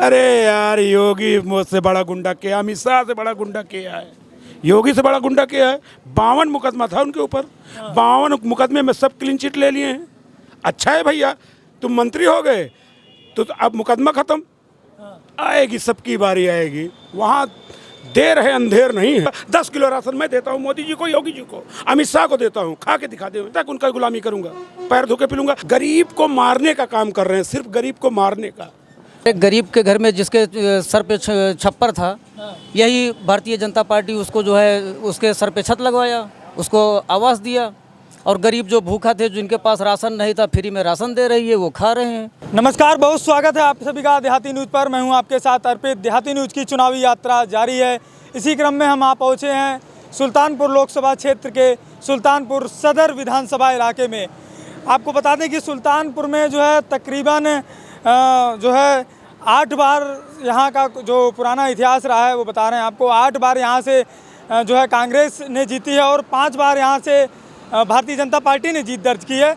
अरे यार, योगी मुझसे बड़ा गुंडा क्या, अमित शाह से बड़ा गुंडा क्या है, योगी से बड़ा गुंडा क्या है। 52 मुकदमा था उनके ऊपर, 52 मुकदमे में सब क्लीन चिट ले लिए हैं। अच्छा है भैया, तुम मंत्री हो गए तो अब मुकदमा खत्म, आएगी सबकी बारी आएगी। वहाँ देर है अंधेर नहीं है। 10 किलो राशन मैं देता हूँ मोदी जी को, योगी जी को, अमित शाह को देता हूँ, खा के दिखा दे, तक उनका गुलामी करूंगा, पैर धो के पी लूंगा। गरीब को मारने का काम कर रहे हैं, सिर्फ गरीब को मारने का। एक गरीब के घर में जिसके सर पे छप्पर था, यही भारतीय जनता पार्टी उसको जो है उसके सर पे छत लगवाया, उसको आवास दिया, और गरीब जो भूखा थे, जिनके पास राशन नहीं था, फ्री में राशन दे रही है, वो खा रहे हैं। नमस्कार, बहुत स्वागत है आप सभी का देहाती न्यूज़ पर। मैं हूं आपके साथ अर्पित। देहाती न्यूज़ की चुनावी यात्रा जारी है। इसी क्रम में हम पहुंचे हैं सुल्तानपुर लोकसभा क्षेत्र के सुल्तानपुर सदर विधानसभा इलाके में। आपको बता दें कि सुल्तानपुर में जो है तकरीबन जो है 8 बार यहाँ का जो पुराना इतिहास रहा है वो बता रहे हैं आपको। 8 बार यहाँ से जो है कांग्रेस ने जीती है और 5 बार यहाँ से भारतीय जनता पार्टी ने जीत दर्ज की है।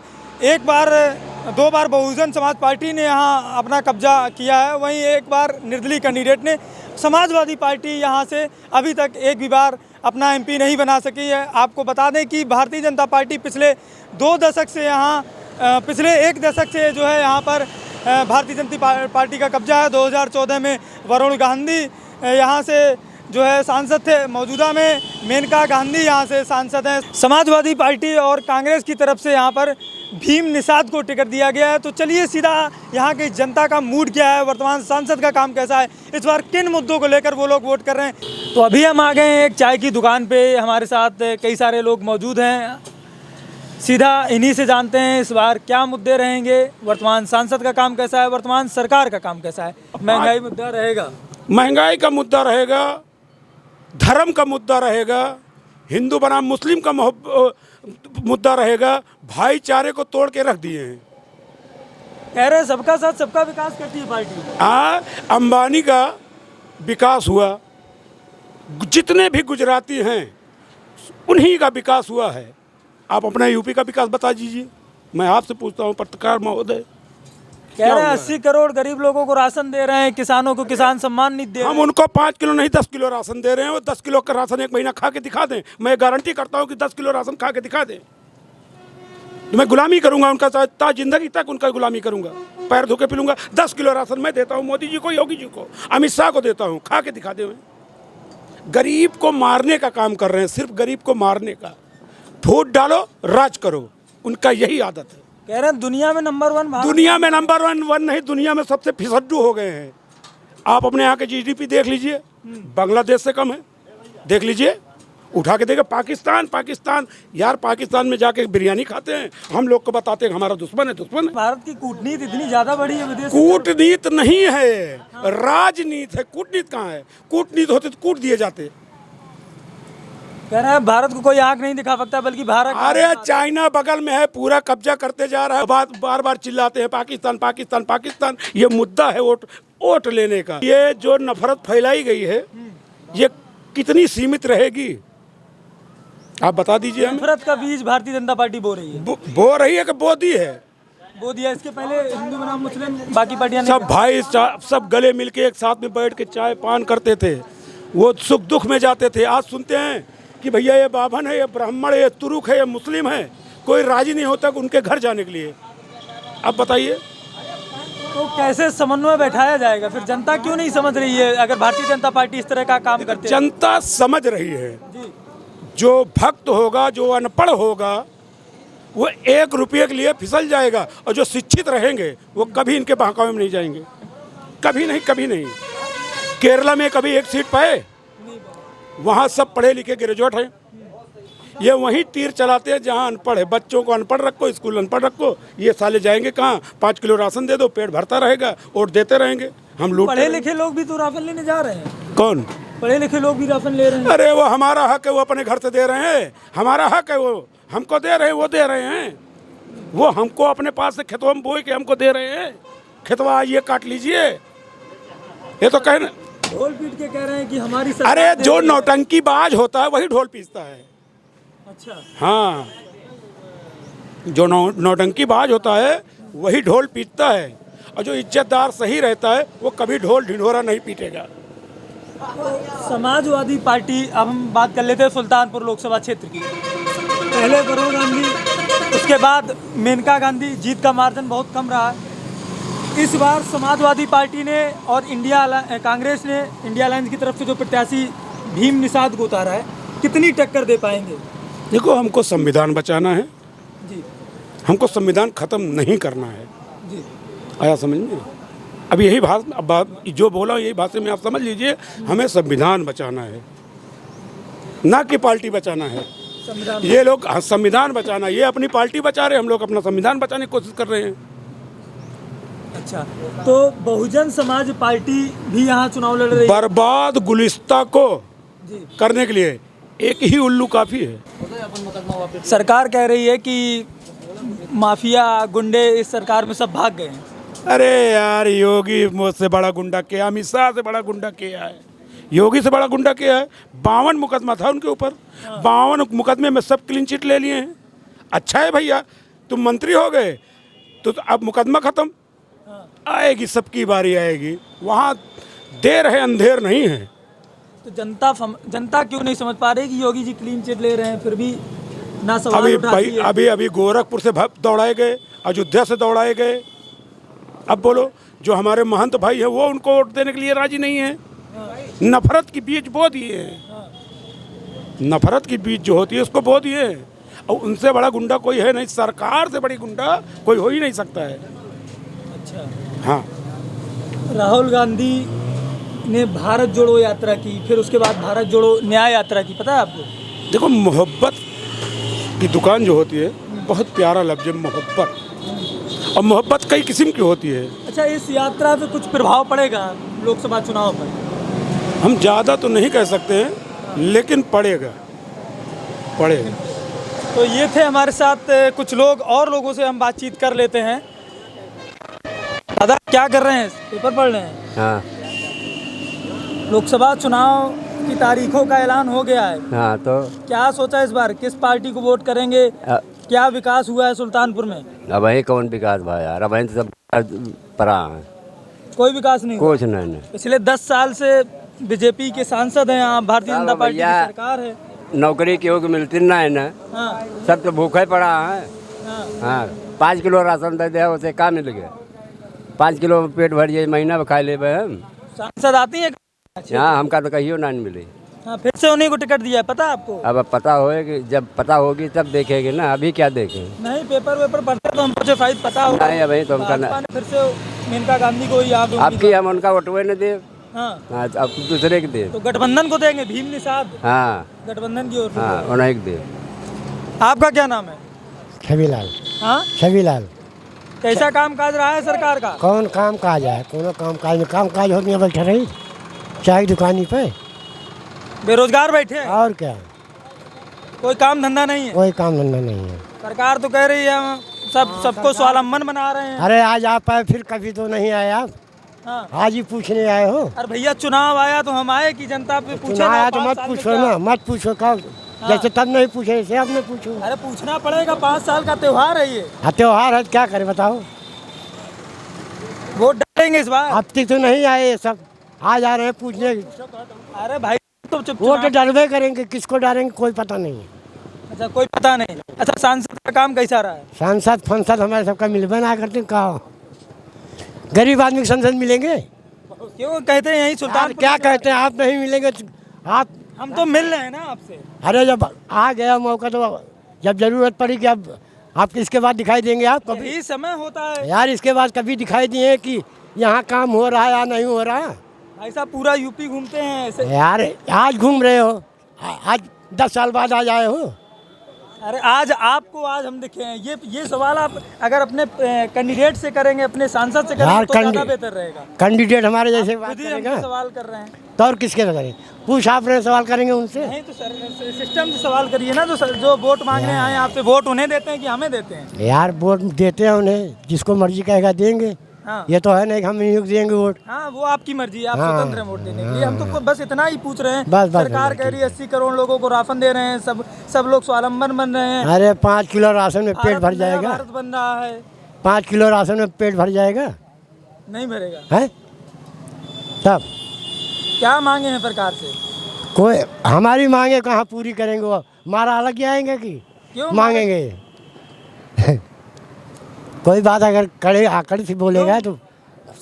2 बार बहुजन समाज पार्टी ने यहाँ अपना कब्जा किया है, वहीं 1 बार निर्दलीय कैंडिडेट ने समाजवादी पार्टी यहाँ से अभी तक एक भी बार अपना एमपी नहीं बना सकी है। आपको बता दें कि भारतीय जनता पार्टी पिछले 2 दशक से पिछले 1 दशक से जो है यहाँ पर भारतीय जनता पार्टी का कब्जा है। 2014 में वरुण गांधी यहाँ से जो है सांसद थे, मौजूदा में मेनका गांधी यहाँ से सांसद हैं। समाजवादी पार्टी और कांग्रेस की तरफ से यहाँ पर भीम निषाद को टिकट दिया गया है। तो चलिए सीधा यहाँ की जनता का मूड क्या है, वर्तमान सांसद का काम कैसा है, इस बार किन मुद्दों को लेकर वो लोग वोट कर रहे हैं। तो अभी हम आ गए हैं एक चाय की दुकान पे, हमारे साथ कई सारे लोग मौजूद हैं। सीधा इन्हीं से जानते हैं इस बार क्या मुद्दे रहेंगे, वर्तमान सांसद का काम कैसा है, वर्तमान सरकार का काम कैसा है। महंगाई मुद्दा रहेगा, महंगाई का मुद्दा रहेगा, धर्म का मुद्दा रहेगा, हिंदू बनाम मुस्लिम का मुद्दा रहेगा। भाईचारे को तोड़ के रख दिए हैं। कह रहे हैं सबका साथ सबका विकास करती है पार्टी। अंबानी का विकास हुआ, जितने भी गुजराती हैं उन्हीं का विकास हुआ है। आप अपना यूपी का विकास बता दीजिए। मैं आपसे पूछता हूँ पत्रकार महोदय, कह रहे हैं 80 करोड़ गरीब लोगों को राशन दे रहे हैं, किसानों को किसान सम्मान निधि दे रहे हैं। हम उनको 5 किलो नहीं 10 किलो राशन दे रहे हैं। वो 10 किलो का राशन 1 महीना खा के दिखा दें, मैं गारंटी करता हूँ कि 10 किलो राशन खा के दिखा दें तो मैं गुलामी करूंगा उनका, ता जिंदगी तक उनका गुलामी करूंगा, पैर धो के पी लूंगा। 10 किलो राशन मैं देता हूँ मोदी जी को, योगी जी को, अमित शाह को देता हूँ, खा के दिखा दे। गरीब को मारने का काम कर रहे हैं, सिर्फ गरीब को मारने का। वोट डालो, राज करो, उनका यही आदत है। कह रहे हैं दुनिया में नंबर 1, दुनिया में नंबर 1 नहीं, दुनिया में सबसे फिसड्डू हो गए हैं। आप अपने यहाँ के जीडीपी देख लीजिए, बांग्लादेश से कम है। देख लीजिए, उठा के देखिए। पाकिस्तान यार, पाकिस्तान में जाके बिरयानी खाते हैं, हम लोग को बताते हैं हमारा दुश्मन है। भारत की कूटनीति इतनी ज्यादा बढ़ी है विदेश। कूटनीति नहीं है, राजनीति है। कूटनीति कहाँ है? कूटनीति होते तो कूट दिए जाते। कह रहे हैं भारत को कोई आंख नहीं दिखा सकता, बल्कि भारत। अरे चाइना बगल में है, पूरा कब्जा करते जा रहा है। बार बार चिल्लाते हैं पाकिस्तान पाकिस्तान पाकिस्तान। ये मुद्दा है वोट लेने का। ये जो नफरत फैलाई गई है, ये कितनी सीमित रहेगी आप बता दीजिए। नफरत का बीज भारतीय जनता पार्टी बो रही है। बो रही है कि बो दी है? बो दिया। इसके पहले हिंदू बनाम मुस्लिम बाकी पार्टियां सब भाई सब गले मिलके एक साथ में बैठ के चाय पान करते थे, वो सुख दुख में जाते थे। आज सुनते हैं कि भैया ये बाभन है, ये ब्राह्मण है, ये तुरुक है, ये मुस्लिम है, कोई राजी नहीं होता उनके घर जाने के लिए। अब बताइए तो कैसे समन्वय बैठाया जाएगा? फिर जनता क्यों नहीं समझ रही है अगर भारतीय जनता पार्टी इस तरह का काम करती है? जनता समझ रही है। जो भक्त होगा, जो अनपढ़ होगा, वो 1 रुपये के लिए फिसल जाएगा, और जो शिक्षित रहेंगे वो कभी इनके बहकावे में नहीं जाएंगे। कभी नहीं, कभी नहीं। केरला में कभी 1 सीट पाए? वहाँ सब पढ़े लिखे ग्रेजुएट हैं। ये वहीं तीर चलाते हैं जहाँ अनपढ़ है। बच्चों को अनपढ़ रखो, स्कूल अनपढ़ रखो, ये साले जाएंगे कहाँ? 5 किलो राशन दे दो, पेट भरता रहेगा, वोट देते रहेंगे। हम लोग पढ़े लिखे लोग भी तो राशन लेने जा रहे हैं। कौन पढ़े लिखे लोग भी राशन ले रहे हैं? अरे वो हमारा हक है, वो अपने घर से दे रहे हैं। हमारा हक है, वो हमको दे रहे हैं, वो दे रहे हैं। वो हमको अपने पास से खेतवा में बोए के हमको दे रहे हैं। खेतवा ये काट लीजिए, ये तो कहना। ढोल पीट के कह रहे हैं कि हमारी। अरे जो नौटंकी बाज होता है वही ढोल पीसता है। अच्छा। हाँ, जो नौटंकी बाज होता है वही ढोल पीटता है। और जो इज्जतदार सही रहता है वो कभी ढोल ढिंढोरा नहीं पीटेगा। समाजवादी पार्टी, अब हम बात कर लेते हैं सुल्तानपुर लोकसभा क्षेत्र की। पहले वरुण गांधी, उसके बाद मेनका गांधी, जीत का मार्जिन बहुत कम रहा है। इस बार समाजवादी पार्टी ने और कांग्रेस ने इंडिया अलायंस की तरफ से जो प्रत्याशी भीम निषाद को उतारा है, कितनी टक्कर दे पाएंगे? देखो, हमको संविधान बचाना है जी हमको संविधान खत्म नहीं करना है। जी आया समझ में? अब यही बात जो बोला यही भाषा में आप समझ लीजिए, हमें संविधान बचाना है, ना कि पार्टी बचाना है। संविधान, ये लोग संविधान बचाना, ये अपनी पार्टी बचा रहे हैं, हम लोग अपना संविधान बचाने की कोशिश कर रहे हैं। अच्छा, तो बहुजन समाज पार्टी भी यहाँ चुनाव लड़ रही है। बर्बाद गुलिस्ता को जी, करने के लिए एक ही उल्लू काफ़ी है। सरकार कह रही है कि माफिया गुंडे इस सरकार में सब भाग गए हैं। अरे यार, योगी मुझसे बड़ा गुंडा क्या, अमित शाह से बड़ा गुंडा क्या है, योगी से बड़ा गुंडा क्या है। 52 मुकदमा था उनके ऊपर, 52 मुकदमे में सब क्लीन चिट ले लिए हैं। अच्छा है भैया, तुम मंत्री हो गए तो अब मुकदमा खत्म, आएगी सबकी बारी आएगी। वहाँ देर है अंधेर नहीं है। तो जनता क्यों नहीं समझ पा रही कि योगी जी क्लीन चिट ले रहे हैं, फिर भी ना सवाल उठाती है? अभी गोरखपुर से दौड़ाए गए, अयोध्या से दौड़ाए गए। अब बोलो, जो हमारे महंत भाई है वो उनको वोट देने के लिए राजी नहीं है। नफरत की बीज बो दिए हैं, नफरत की बीज जो होती है उसको बो दिए हैं। और उनसे बड़ा गुंडा कोई है नहीं, सरकार से बड़ी गुंडा कोई हो ही नहीं सकता है। अच्छा, हाँ, राहुल गांधी ने भारत जोड़ो यात्रा की, फिर उसके बाद भारत जोड़ो न्याय यात्रा की, पता है आपको? देखो, मोहब्बत की दुकान जो होती है, बहुत प्यारा लफ्ज़ है मोहब्बत, और मोहब्बत कई किस्म की होती है। अच्छा, इस यात्रा पे कुछ प्रभाव पड़ेगा लोकसभा चुनाव पर? हम ज़्यादा तो नहीं कह सकते हैं, लेकिन पड़ेगा। तो ये थे हमारे साथ कुछ लोग, और लोगों से हम बातचीत कर लेते हैं। दादा, क्या कर रहे हैं? पेपर पढ़ रहे हैं? हाँ लोकसभा चुनाव की तारीखों का ऐलान हो गया है। हाँ, तो क्या सोचा इस बार, किस पार्टी को वोट करेंगे? क्या विकास हुआ है सुल्तानपुर में? अब वही कौन विकास भाई यार, अब वही तो सब परा है, कोई विकास नहीं हुआ। कुछ नहीं। पिछले 10 साल से बीजेपी के सांसद हैं आप, भारतीय जनता पार्टी की सरकार है। नौकरी क्यों की मिलती ना है ना, हाँ, सब तो भूखा ही पड़ा है। हाँ। हाँ, 5 किलो राशन दे दे, उसे क्या मिल गया? 5 किलो में पेट भर जाए, महीना में खा ले हम। सांसद आती है? हाँ, हमका तो कहियो ना मिले। हाँ, फिर से उन्हीं को टिकट दिया है, पता है आपको? अब पता होएगी, जब पता होगी तब देखेंगे ना, अभी क्या देखें? नहीं, पेपर वेपर पढ़ते तो हमको शायद पता होगा। नहीं, अभी तो हमका भाजपा ने फिर से मेनका गांधी को यहाँ पे आपकी हम उनका वोटवे न दे। हाँ, हाँ, अब दूसरे के दे। तो गठबंधन को देंगे, भीम निषाद हाँ गठबंधन की ओर से। हाँ, उन्हें के दे। आपका क्या नाम है? छविलाल। हाँ, छविलाल। कैसा काम काज रहा है सरकार का? कौन काम काज है? कोनो काम काज में काम काज होती है, बैठे रही चाय दुकानी पे, बेरोजगार बैठे हैं? और क्या, कोई काम धंधा नहीं है? कोई काम धंधा नहीं है। सरकार तो कह रही है सबको स्वावलंबन बना रहे हैं। अरे आज आप आए, फिर कभी तो नहीं आए आप, हाँ। आज ही पूछने आए हो। अरे भैया, चुनाव आया तो हम आए कि जनता पे पूछे चुनाव ना, आया तो 5 मत साल में पूछो क्या? ना, मत पूछो का, जैसे तब नहीं पूछे ऐसे अब नहीं पूछो। अरे पूछना पड़ेगा, 5 साल का त्योहार है ये। हाँ, त्योहार है, क्या करे बताओ? वोट डालेंगे इस बार? अब तक तो नहीं आए ये सब, आज आ रहे हैं पूछने। अरे भाई, तो वोट डालवे करेंगे, किसको डालेंगे कोई पता नहीं है। अच्छा, कोई पता नहीं। अच्छा, सांसद का काम कैसा रहा है? सांसद फंसद हमारे सबका मिलबे ना करते, कहा गरीब आदमी को संसद मिलेंगे? क्यों कहते हैं यही सुल्तान? क्या कहते हैं, आप नहीं मिलेंगे आप? हम तो मिल रहे हैं ना आपसे। अरे जब आ गया मौका तो जब जरूरत पड़ी कि अब आप इसके बाद दिखाई देंगे आप कभी? यही समय होता है यार, इसके बाद कभी दिखाई दिए कि यहाँ काम हो रहा है या नहीं हो रहा? भाई साहब, पूरा यूपी घूमते हैं ऐसे। यार, आज घूम रहे हो, आज 10 साल बाद आज आए हो। अरे आज हम दिखे हैं। ये सवाल आप अगर अपने कैंडिडेट से करेंगे, अपने सांसद से करेंगे तो ज़्यादा बेहतर रहेगा। कैंडिडेट हमारे जैसे बात खुद ही करेगा हमसे सवाल कर रहे हैं तो और किसके से करें? पूछ आप रहे सवाल करेंगे उनसे? नहीं तो सर, सिस्टम से सवाल करिए ना। तो जो वोट मांगने आए हैं आपसे, वोट उन्हें देते हैं कि हमें देते हैं? यार, वोट देते हैं उन्हें, जिसको मर्जी कहेगा देंगे। हाँ, ये तो है नहीं कि हम नहीं देंगे वोट। हाँ, वो आपकी मर्जी है, आप हाँ, स्वतंत्र हैं वोट देने के लिए। हम तो बस इतना ही पूछ रहे हैं। बस सरकार कह रही है 80 करोड़ लोगों को राशन दे रहे हैं, सब लोग स्वावलंबन बन रहे हैं। अरे 5 किलो राशन में पेट भर भारत नया जाएगा? भारत बन रहा है। 5 किलो राशन में पेट भर जाएगा? नहीं भरेगा। है तब क्या मांगे हैं सरकार से? कोई हमारी मांगे कहाँ पूरी करेंगे, वो हमारा अलग ही आएंगे कि क्यों मांगेंगे। कोई बात अगर कड़े आकड़ से बोलेगा तो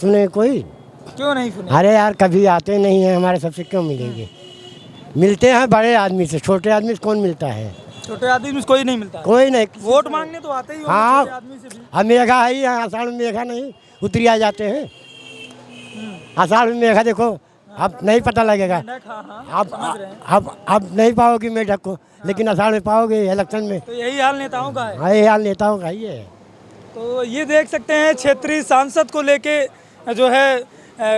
सुने कोई। क्यों नहीं सुने? अरे यार कभी आते नहीं है हमारे, सबसे क्यों मिलेंगे? मिलते हैं बड़े आदमी से, छोटे आदमी से कौन मिलता है? छोटे आदमी में कोई नहीं मिलता। कोई नहीं। वोट मांगने तो आते ही होंगे हाँ छोटे आदमी से भी। अब मेघा है ही, आषाढ़ में मेघा नहीं उतरी आ जाते हैं। आषाढ़ में मेघा देखो, अब नहीं पता लगेगा। हाँ, समझ रहे हैं। अब नहीं पाओगे मेढक को, लेकिन आषाढ़ में पाओगे इलेक्शन में। तो यही हाल नेताओं का है। हाँ ये हाल नेताओं का ही है। तो ये देख सकते हैं क्षेत्रीय सांसद को लेके जो है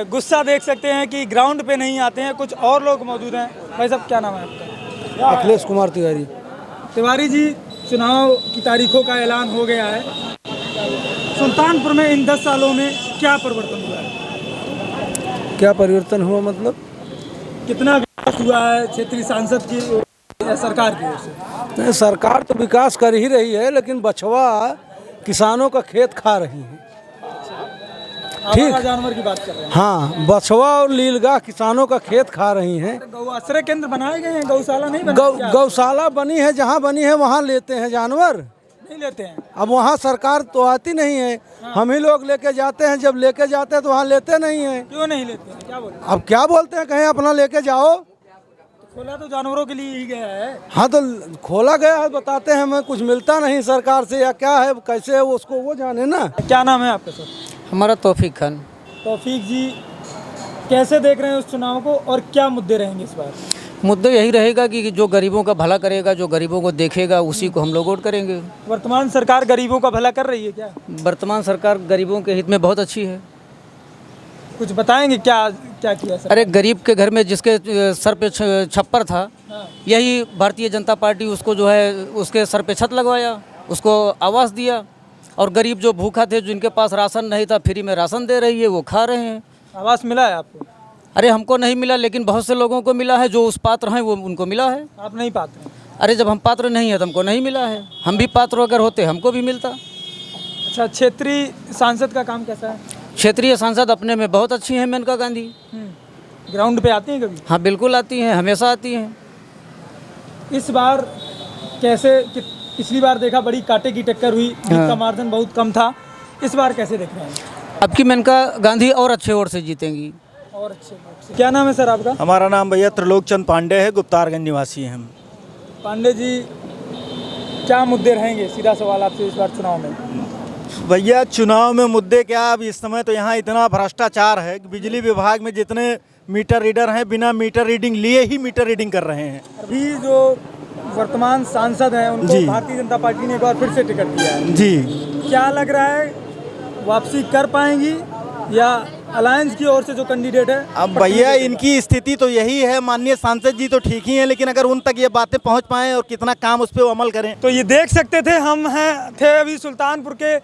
गुस्सा देख सकते हैं कि ग्राउंड पे नहीं आते हैं। कुछ और लोग मौजूद हैं। भाई साहब क्या नाम है आपका? अखिलेश कुमार तिवारी। तिवारी जी, चुनाव की तारीखों का ऐलान हो गया है। सुल्तानपुर में इन 10 सालों में क्या परिवर्तन हुआ है? क्या परिवर्तन हुआ मतलब? कितना विकास हुआ है क्षेत्रीय सांसद की या सरकार की ओर से? नहीं, सरकार तो विकास कर ही रही है, लेकिन बछवा किसानों का खेत खा रही है। आवारा जानवर की बात कर रहे हैं। हाँ, बछवा और लीलगाह किसानों का खेत खा रही हैं। गौ आश्रय केंद्र बनाए गए हैं, गौशाला नहीं बनाई क्या? गौशाला बनी है, जहाँ बनी है वहाँ लेते हैं जानवर। नहीं लेते हैं। अब वहाँ सरकार तो आती नहीं है, हम ही लोग लेके जाते हैं। जब लेके जाते हैं तो वहाँ लेते नहीं हैं। क्यों नहीं लेते हैं? क्या बोलते हैं? अब क्या बोलते हैं, कहीं अपना लेके जाओ। खोला तो जानवरों के लिए ही गया है। हाँ तो खोला गया है, बताते हैं हमें कुछ मिलता नहीं सरकार से या क्या है, कैसे है उसको वो जाने ना। क्या नाम है आपका सर? हमारा तौफीक खान। तौफीक जी, कैसे देख रहे हैं उस चुनाव को और क्या मुद्दे रहेंगे इस बार? मुद्दा यही रहेगा कि जो गरीबों का भला करेगा, जो गरीबों को देखेगा, उसी को हम लोग वोट करेंगे। वर्तमान सरकार गरीबों का भला कर रही है क्या? वर्तमान सरकार गरीबों के हित में बहुत अच्छी है। कुछ बताएंगे क्या क्या किया सर? अरे गरीब के घर में जिसके सर पे छप्पर था, यही भारतीय जनता पार्टी उसको जो है उसके सर पे छत लगवाया, उसको आवास दिया। और गरीब जो भूखा थे, जिनके पास राशन नहीं था, फ्री में राशन दे रही है, वो खा रहे हैं। आवास मिला है आपको? अरे हमको नहीं मिला, लेकिन बहुत से लोगों को मिला है। जो उस पात्र हैं वो उनको मिला है। आप नहीं पाते हैं? अरे जब हम पात्र नहीं है तो हमको नहीं मिला है। हम भी पात्र अगर होते हमको भी मिलता। अच्छा, क्षेत्रीय सांसद का काम कैसा है? क्षेत्रीय सांसद अपने में बहुत अच्छी हैं मेनका गांधी। ग्राउंड पे आती हैं कभी? हाँ बिल्कुल आती हैं, हमेशा आती हैं। इस बार कैसे पिछली बार देखा बड़ी कांटे की टक्कर हुई, जीत का मार्जिन बहुत कम था। इस बार कैसे देख रहे हैं? अब की मेनका गांधी और अच्छे वोट से जीतेंगी। और अच्छे क्या नाम है सर आपका? हमारा नाम भैया त्रिलोक चंद पांडे है, गुप्तारगंज निवासी हैं हम। पांडे जी, क्या मुद्दे रहेंगे? सीधा सवाल आपसे इस बार चुनाव में। भैया चुनाव में मुद्दे क्या, अब इस समय तो यहाँ इतना भ्रष्टाचार है कि बिजली विभाग में जितने मीटर रीडर हैं बिना मीटर रीडिंग लिए ही मीटर रीडिंग कर रहे हैं। अभी जो वर्तमान सांसद हैं उनको जी। भारतीय जनता पार्टी ने एक बार फिर से टिकट दिया है। जी, क्या लग रहा है, वापसी कर पाएंगी या अलायंस की ओर से जो कैंडिडेट है? अब भैया इनकी स्थिति तो यही है, माननीय सांसद जी तो ठीक ही हैं, लेकिन अगर उन तक ये बातें पहुंच पाएं और कितना काम उस पर अमल करें। तो ये देख सकते थे, हम थे अभी सुल्तानपुर के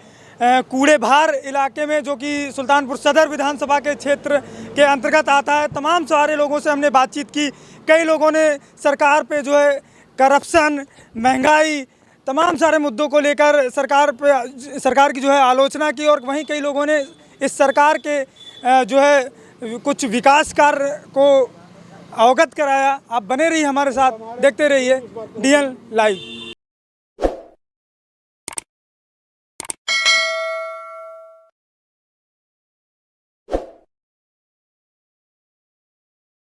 कूड़े भार इलाके में, जो कि सुल्तानपुर सदर विधानसभा के क्षेत्र के अंतर्गत आता है। तमाम सारे लोगों से हमने बातचीत की। कई लोगों ने सरकार पे जो है करप्शन, महंगाई, तमाम सारे मुद्दों को लेकर सरकार की जो है आलोचना की। और वहीं कई लोगों ने इस सरकार के जो है कुछ विकास कार्य को अवगत कराया। आप बने रहिए हमारे साथ, देखते रहिए DN लाइव।